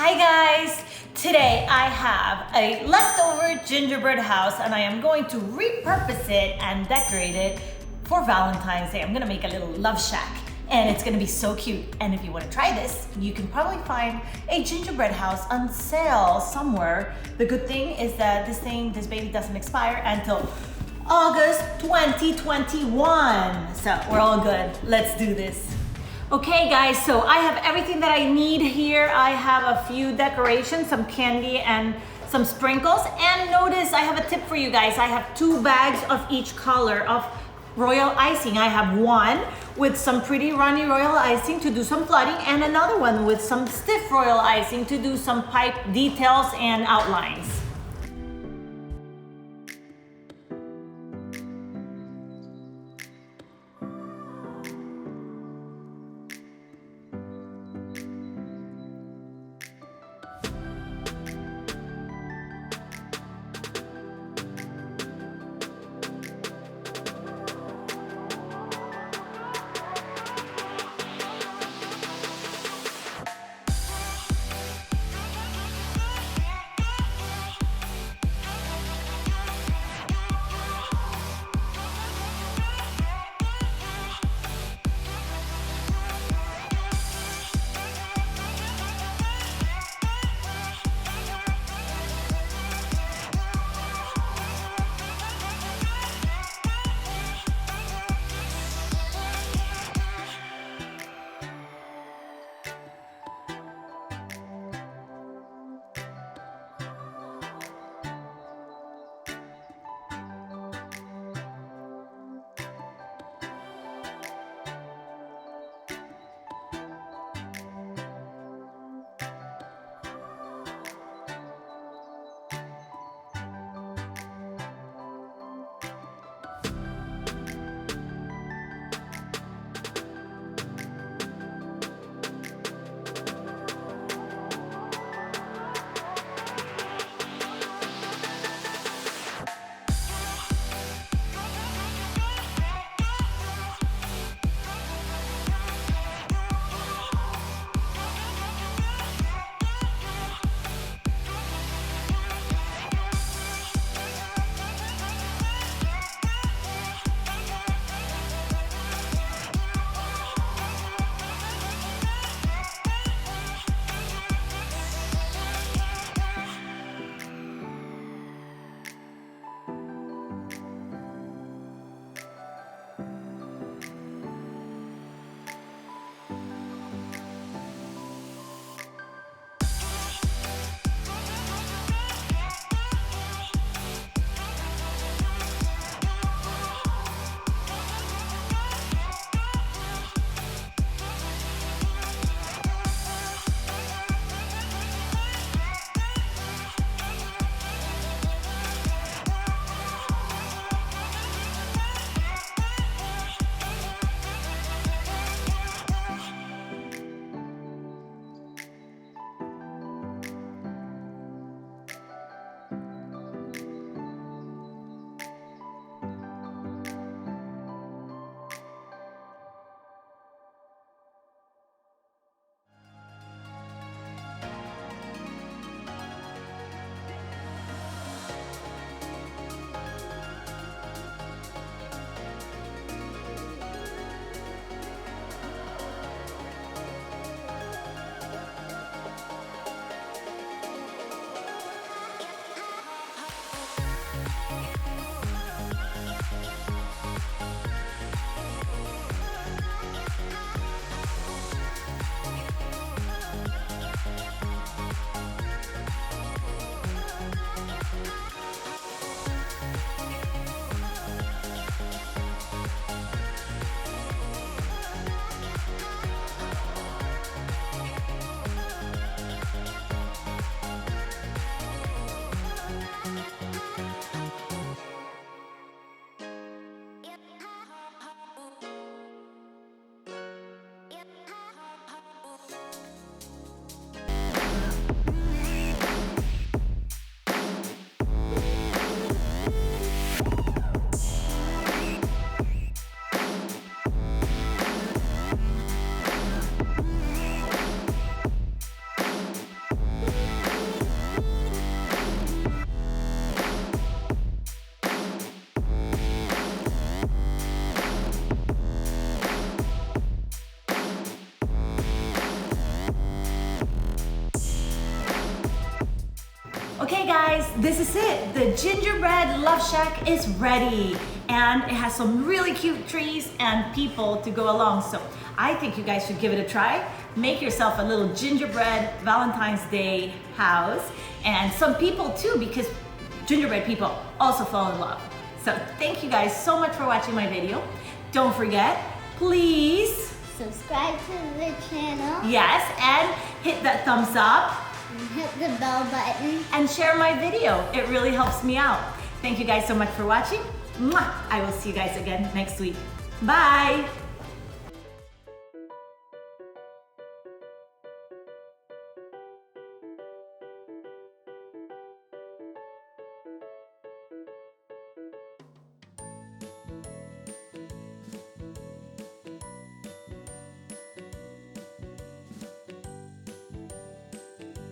Hi guys! Today I have a leftover gingerbread house and I am going to repurpose it and decorate it for Valentine's Day. I'm gonna make a little love shack and it's gonna be so cute. And if you wanna try this, you can probably find a gingerbread house on sale somewhere. The good thing is that this baby doesn't expire until August 2021. So we're all good. Let's do this. Okay guys, so I have everything that I need here. I have a few decorations, some candy and some sprinkles. And notice I have a tip for you guys. I have 2 bags of each color of royal icing. I have one with some pretty runny royal icing to do some flooding and another one with some stiff royal icing to do some pipe details and outlines. Okay guys, this is it. The Gingerbread Love Shack is ready. And it has some really cute trees and people to go along. So I think you guys should give it a try. Make yourself a little gingerbread Valentine's Day house. And some people too, because gingerbread people also fall in love. So thank you guys so much for watching my video. Don't forget, please subscribe to the channel. Yes, and hit that thumbs up. And hit the bell button. And share my video. It really helps me out. Thank you guys so much for watching. Mwah! I will see you guys again next week. Bye!